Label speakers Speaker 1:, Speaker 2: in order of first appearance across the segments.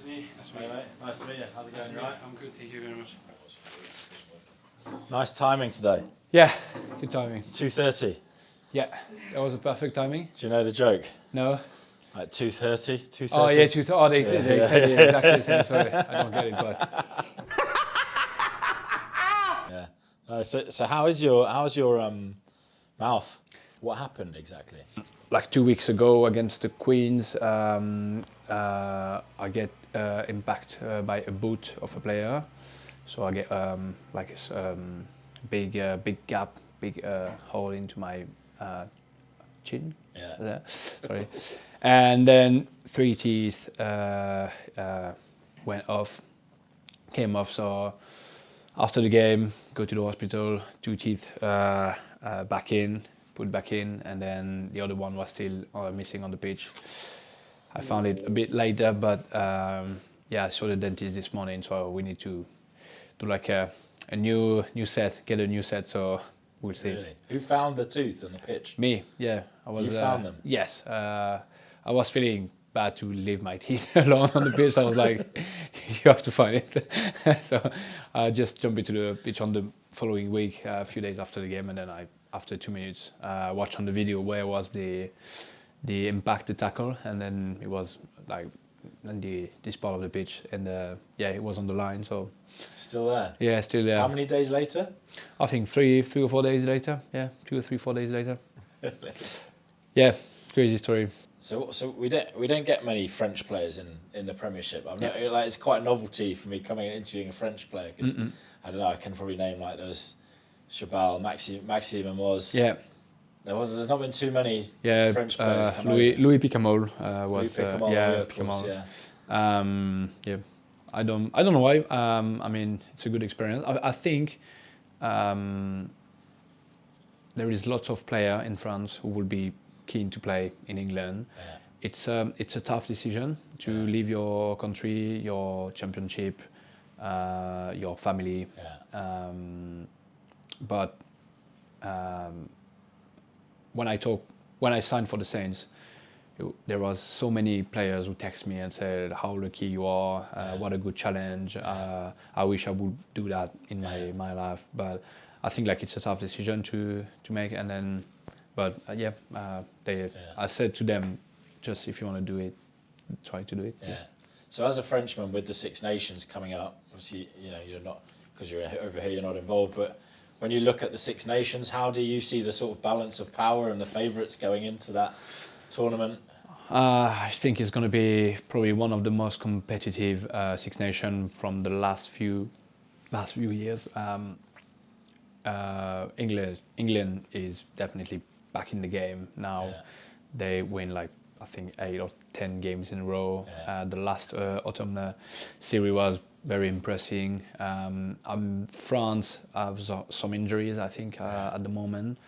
Speaker 1: Nice to meet you.
Speaker 2: Hey mate, nice to meet you. How's it going? You right?
Speaker 1: I'm good, thank you very much.
Speaker 2: Nice timing today.
Speaker 1: Yeah, good timing.
Speaker 2: 2:30.
Speaker 1: Yeah, that was a perfect timing.
Speaker 2: Do you know the joke?
Speaker 1: No?
Speaker 2: Like 2:30? 2:30?
Speaker 1: Oh yeah, they said it exactly the same. Sorry, I don't get it, but
Speaker 2: Yeah. So how's your mouth? What happened exactly?
Speaker 1: like 2 weeks ago against the Queens, I get impacted by a boot of a player, so I get like this big gap, big hole into my chin.
Speaker 2: Yeah.
Speaker 1: There. Sorry, and then 3 teeth went off, came off. So after the game, go to the hospital. 2 teeth put back in, and then the other one was still missing on the pitch. I found it a bit later, but yeah, I saw the dentist this morning, so we need to do like a new set, get a new set. So we'll see.
Speaker 2: Really? Who found the tooth on the pitch?
Speaker 1: Me, yeah. I was.
Speaker 2: You found them?
Speaker 1: Yes. I was feeling bad to leave my teeth alone on the pitch. I was like, you have to find it. So I just jumped into the pitch on the following week, a few days after the game, and then after 2 minutes, watched on the video where was the impact, the tackle, and then it was like on this part of the pitch, and yeah, it was on the line. So
Speaker 2: Still there?
Speaker 1: yeah, still there.
Speaker 2: How many days later?
Speaker 1: I think 3 or 4 days later. Yeah, 2 or 3, 4 days later. Yeah, crazy story.
Speaker 2: So we don't get many French players in the Premiership. Like it's quite a novelty for me coming and interviewing a French player because I don't know, I can probably name like those Chabal, Maxime Amoz.
Speaker 1: Yeah.
Speaker 2: There's not been too many
Speaker 1: Yeah,
Speaker 2: French players come
Speaker 1: Louis Picamol was
Speaker 2: Louis Picamol,
Speaker 1: yeah,
Speaker 2: of course,
Speaker 1: Picamol.
Speaker 2: yeah.
Speaker 1: Yeah, I don't know why. I mean, it's a good experience. I think there is lots of player in France who will be keen to play in England.
Speaker 2: Yeah.
Speaker 1: It's a tough decision to leave your country, your championship, your family.
Speaker 2: Yeah.
Speaker 1: But when I signed for the Saints, there was so many players who text me and said how lucky you are, what a good challenge. I wish I would do that in my life, but I think like it's a tough decision to make. And then, but I said to them, just if you want to do it, try to do it.
Speaker 2: Yeah. So as a Frenchman with the Six Nations coming up, obviously you're not, because you're over here, you're not involved, but when you look at the Six Nations, how do you see the sort of balance of power and the favourites going into that tournament?
Speaker 1: I think it's going to be probably one of the most competitive Six Nations from the last few years. England is definitely back in the game now.
Speaker 2: Yeah.
Speaker 1: They win like I think 8 or 10 games in a row.
Speaker 2: Yeah.
Speaker 1: The last autumn series was very impressive. France have some injuries, I think, at the moment,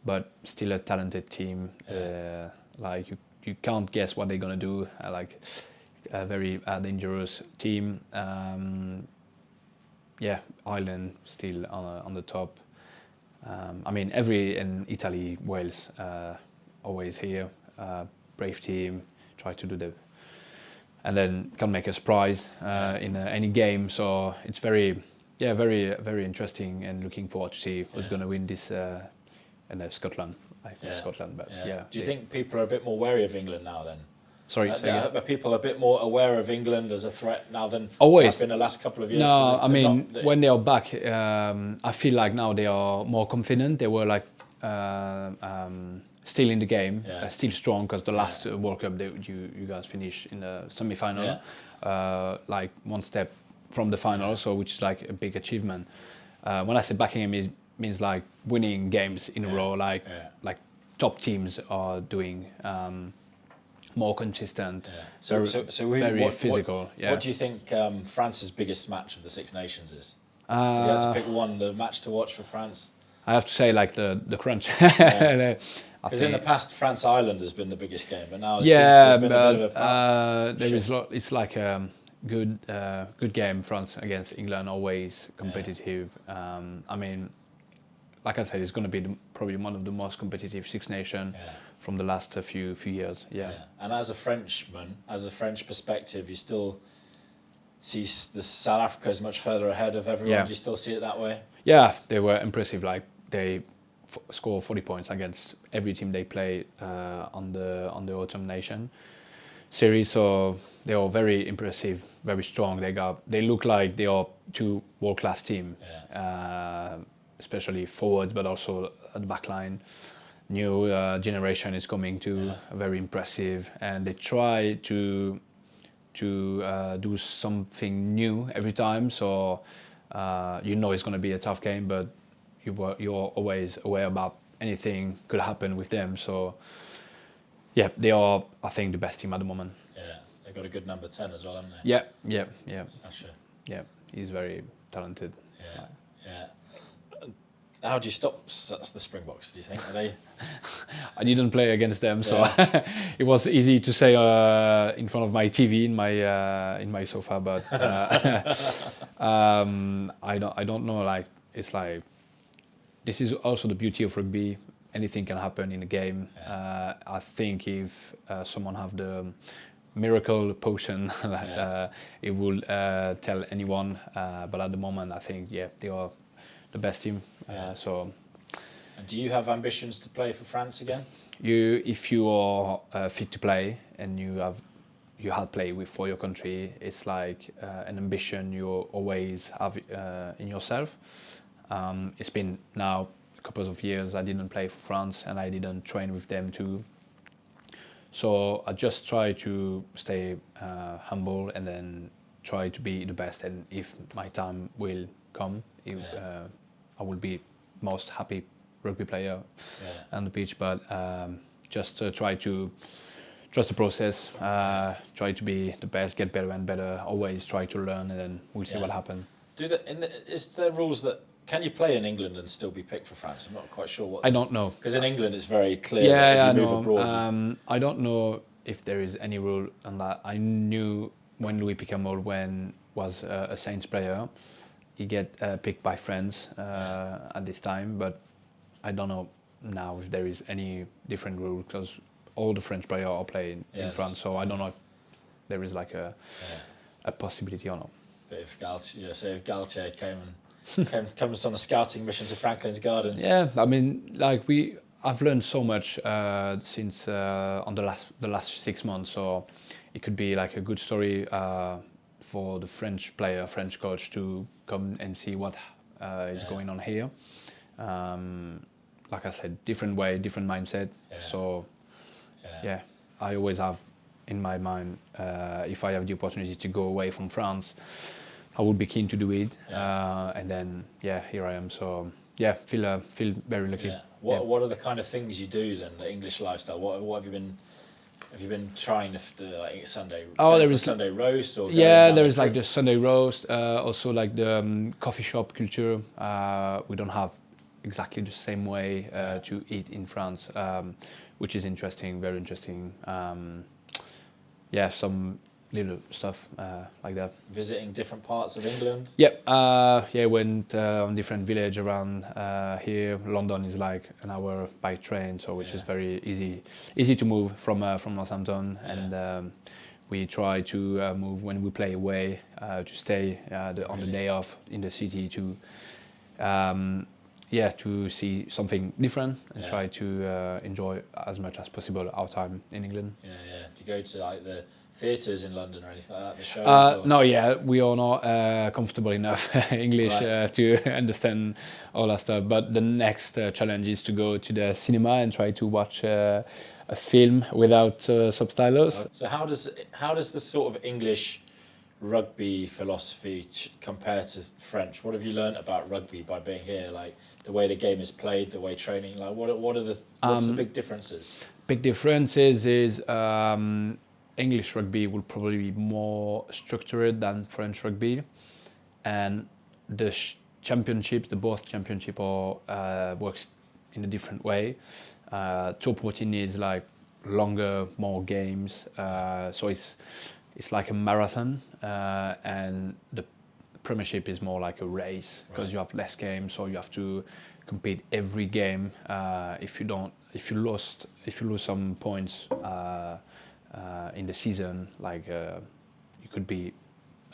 Speaker 1: but still a talented team. Like you can't guess what they're gonna do. Like a very dangerous team. Yeah, Ireland still on the top. I mean, in Italy, Wales, always here. Brave team, try to do and then can make a surprise in any game. So it's very interesting, and looking forward to see who's going to win this. And Scotland, Scotland, but yeah.
Speaker 2: Do you think people are a bit more wary of England now then?
Speaker 1: Sorry,
Speaker 2: are people a bit more aware of England as a threat now than
Speaker 1: always
Speaker 2: have been the last couple of years?
Speaker 1: No, I mean when they are back, I feel like now they are more confident. They were like still in the game, still strong, because the last World Cup you guys finished in the semi-final, like one step from the final, so which is like a big achievement. When I say backing him, it means like winning games in a row, like top teams are doing. More consistent,
Speaker 2: so
Speaker 1: very physical.
Speaker 2: What do you think France's biggest match of the Six Nations is? If you had to pick one, the match to watch for France.
Speaker 1: I have to say, like the crunch.
Speaker 2: Because in the past, France-Ireland has been the biggest game, but now it seems to have been a bit of a
Speaker 1: it's like a good game. France against England, always competitive. I mean, like I said, it's going to be probably one of the most competitive Six Nations from the last few years. Yeah.
Speaker 2: And as a Frenchman, as a French perspective, you still the South Africa is much further ahead of everyone.
Speaker 1: Yeah.
Speaker 2: Do you still see it that way?
Speaker 1: Yeah, they were impressive. Like they score 40 points against every team they play on the Autumn Nation series. So they are very impressive, very strong. They look like they are two world-class team, especially forwards, but also at the back line. New generation is coming too, very impressive, and they try to do something new every time. So it's going to be a tough game, but you're always aware about anything could happen with them. So yeah, they are, I think, the best team at the moment.
Speaker 2: Yeah, they've got a good number 10 as well, haven't they?
Speaker 1: Yeah.
Speaker 2: Sasha.
Speaker 1: Yeah, he's very talented.
Speaker 2: Yeah. How do you stop the Springboks, do you think? Are they?
Speaker 1: I didn't play against them, so it was easy to say in front of my TV in my sofa. But I don't know. Like it's like this is also the beauty of rugby. Anything can happen in a game. I think if someone have the miracle potion, it will tell anyone. But at the moment, I think they are the best team. So.
Speaker 2: And do you have ambitions to play for France again?
Speaker 1: If you are fit to play and you have played for your country, it's like an ambition you always have in yourself. It's been now a couple of years I didn't play for France and I didn't train with them too. So I just try to stay humble and then try to be the best. And if my time will come, I will be most happy rugby player on the pitch, but just try to trust the process, try to be the best, get better and better, always try to learn, and then we'll see what happens.
Speaker 2: Is there rules that can you play in England and still be picked for France? I'm not quite sure what.
Speaker 1: I don't know.
Speaker 2: Because in England it's very clear that if you move abroad.
Speaker 1: I don't know if there is any rule on that. I knew when Louis Picamol was a Saints player, he get picked by France at this time, but I don't know now if there is any different rule because all the French players are playing in France, so I don't know if there is like a possibility or not.
Speaker 2: But if Galtier comes on a scouting mission to Franklin's Gardens.
Speaker 1: Yeah, I mean, I've learned so much since on the last 6 months, so it could be like a good story for the French coach to come and see what is going on here. Like I said, different way, different mindset. So I always have in my mind, if I have the opportunity to go away from France, I would be keen to do it. And then here I am. So feel very lucky.
Speaker 2: What are the kind of things you do then, the English lifestyle? What have you been trying to do, like Sunday? There is Sunday roast, or
Speaker 1: there is like the Sunday roast. Also like the coffee shop culture. We don't have exactly the same way to eat in France, which is interesting, very interesting. Some little stuff like that.
Speaker 2: Visiting different parts of England?
Speaker 1: Went on different village around here. London is like an hour by train, so which is very easy to move from Northampton, and we try to move when we play away to stay on the day off in the city to to see something different and try to enjoy as much as possible our time in England.
Speaker 2: Do you go to like the theatres in London or anything like that, the shows?
Speaker 1: No, we are not comfortable enough English to understand all that stuff. But the next challenge is to go to the cinema and try to watch a film without subtitles.
Speaker 2: So how does the sort of English rugby philosophy compare to French? What have you learnt about rugby by being here? Like the way the game is played, the way training. Like what's the big differences?
Speaker 1: Big differences is English rugby will probably be more structured than French rugby, and the both championship works in a different way. Top 14 is like longer, more games, so it's like a marathon, and the Premiership is more like a race because you have less games, so you have to compete every game. If you lose some points in the season, like you could be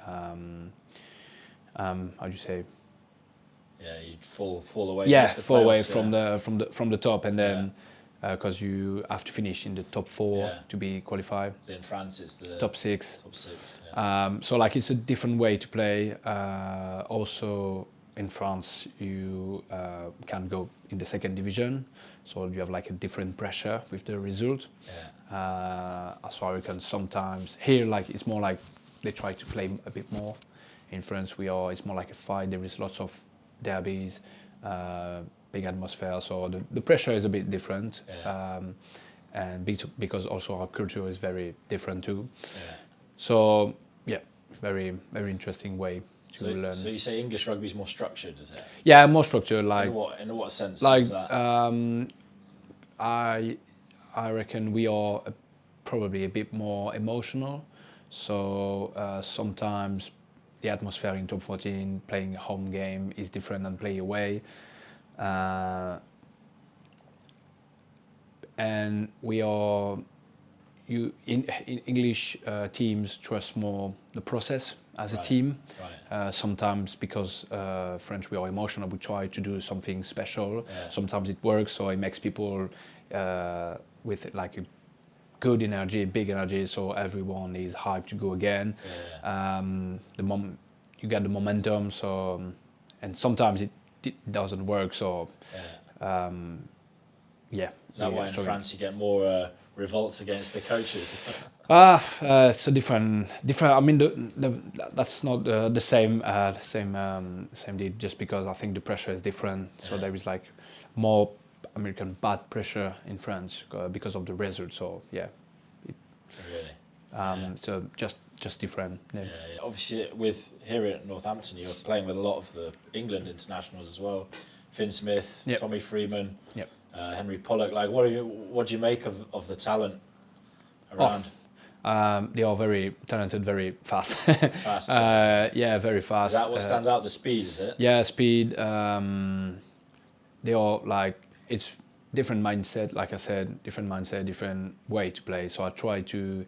Speaker 1: how do you say?
Speaker 2: Yeah, you'd fall away.
Speaker 1: Yeah,
Speaker 2: miss the
Speaker 1: fall away
Speaker 2: playoffs,
Speaker 1: from the top, and then because you have to finish in the top 4 to be qualified.
Speaker 2: In France, it's the
Speaker 1: top 6.
Speaker 2: Top 6. Yeah.
Speaker 1: So like it's a different way to play. Also in France, you can go in the second division, so you have like a different pressure with the result. As far as you can sometimes here, like it's more like they try to play a bit more. In France, it's more like a fight. There is lots of derbies, big atmosphere, so the pressure is a bit different. And because also our culture is very different too. So yeah, very very interesting way to learn.
Speaker 2: So you say English rugby is more structured, is it?
Speaker 1: Yeah, more structured. Like
Speaker 2: In what sense?
Speaker 1: like
Speaker 2: is that?
Speaker 1: I reckon we are probably a bit more emotional. So sometimes the atmosphere in top 14, playing a home game is different than play away. And we are, in English teams trust more the process as a team. Sometimes because French, we are emotional, we try to do something special. Sometimes it works, so it makes people with like a good energy, big energy, so everyone is hyped to go again. You get the momentum, so and sometimes it doesn't work, so
Speaker 2: Is that why in France you get more revolts against the coaches?
Speaker 1: It's a different. I mean, that's not the same deal. Just because I think the pressure is different, so there is like more American bad pressure in France because of the result. So yeah.
Speaker 2: Really?
Speaker 1: So just different. Yeah.
Speaker 2: Obviously, with here at Northampton, you're playing with a lot of the England internationals as well. Finn Smith, Tommy Freeman, Henry Pollock. Like, what do you make of the talent around?
Speaker 1: They are very talented, very fast.
Speaker 2: Fast.
Speaker 1: Very fast.
Speaker 2: Is that what stands out? The speed, is it?
Speaker 1: Yeah, speed. They are like, it's different mindset. Like I said, different mindset, different way to play. So I try to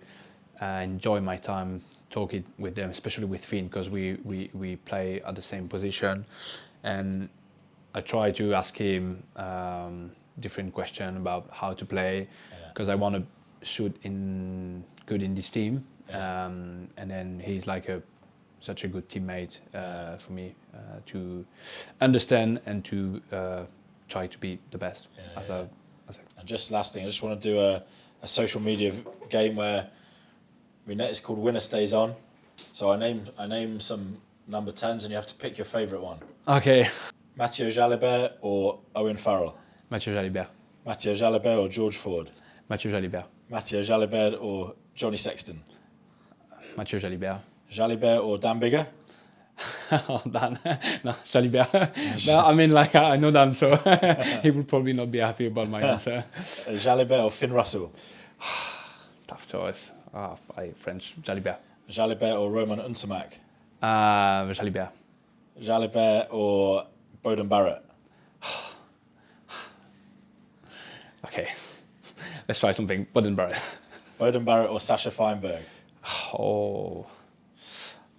Speaker 1: enjoy my time talking with them, especially with Finn, because we play at the same position, and I try to ask him different question about how to play, because I want to shoot good in this team, and then he's like such a good teammate for me to understand and to try to be the best.
Speaker 2: And just last thing, I just want to do a social media game where it's called Winner Stays On. So I name some number 10s and you have to pick your favourite one.
Speaker 1: Okay.
Speaker 2: Mathieu Jalibert or Owen Farrell?
Speaker 1: Mathieu Jalibert.
Speaker 2: Mathieu Jalibert or George Ford?
Speaker 1: Mathieu Jalibert.
Speaker 2: Mathieu Jalibert or Johnny Sexton?
Speaker 1: Mathieu Jalibert.
Speaker 2: Jalibert or Dan Bigger?
Speaker 1: Oh, Dan. No, Jalibert. No, I mean, like, I know Dan, so he would probably not be happy about my answer.
Speaker 2: Jalibert or Finn Russell?
Speaker 1: Tough choice. French. Jalibert.
Speaker 2: Jalibert or Roman Untermack?
Speaker 1: Jalibert.
Speaker 2: Jalibert or Bowden Barrett?
Speaker 1: Okay. Let's try something. Bowden Barrett.
Speaker 2: Bowden Barrett or Sasha Feinberg?
Speaker 1: Oh.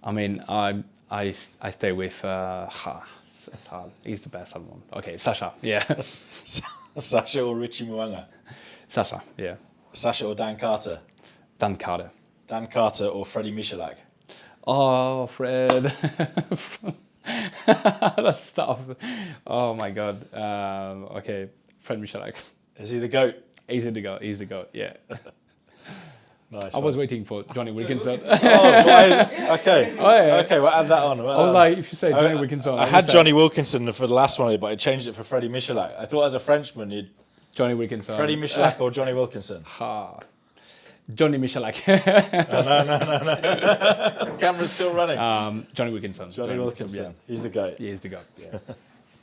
Speaker 1: I mean, I stay with he's the best one. Okay, Sasha, yeah.
Speaker 2: Sasha or Richie Mwanga?
Speaker 1: Sasha, yeah.
Speaker 2: Sasha or Dan Carter?
Speaker 1: Dan Carter.
Speaker 2: Dan Carter or Freddie Michalak?
Speaker 1: Oh, Fred. That's tough. Oh my God. Okay, Fred Michalak.
Speaker 2: Is he the GOAT?
Speaker 1: He's the GOAT, yeah.
Speaker 2: Nice.
Speaker 1: I was waiting for Johnny Wilkinson.
Speaker 2: Okay.
Speaker 1: Oh, yeah.
Speaker 2: Okay, we'll add that on.
Speaker 1: I was like, if you say Johnny Wilkinson.
Speaker 2: I had Johnny Wilkinson for the last one, but I changed it for Freddie Michalak. I thought as a Frenchman you'd...
Speaker 1: Johnny Wilkinson.
Speaker 2: Freddie Michalak or Johnny Wilkinson?
Speaker 1: Johnny Michalak.
Speaker 2: No. Camera's still running.
Speaker 1: Johnny Wilkinson.
Speaker 2: Johnny Wilkinson.
Speaker 1: Yeah.
Speaker 2: He's the GOAT.
Speaker 1: He is the GOAT, yeah.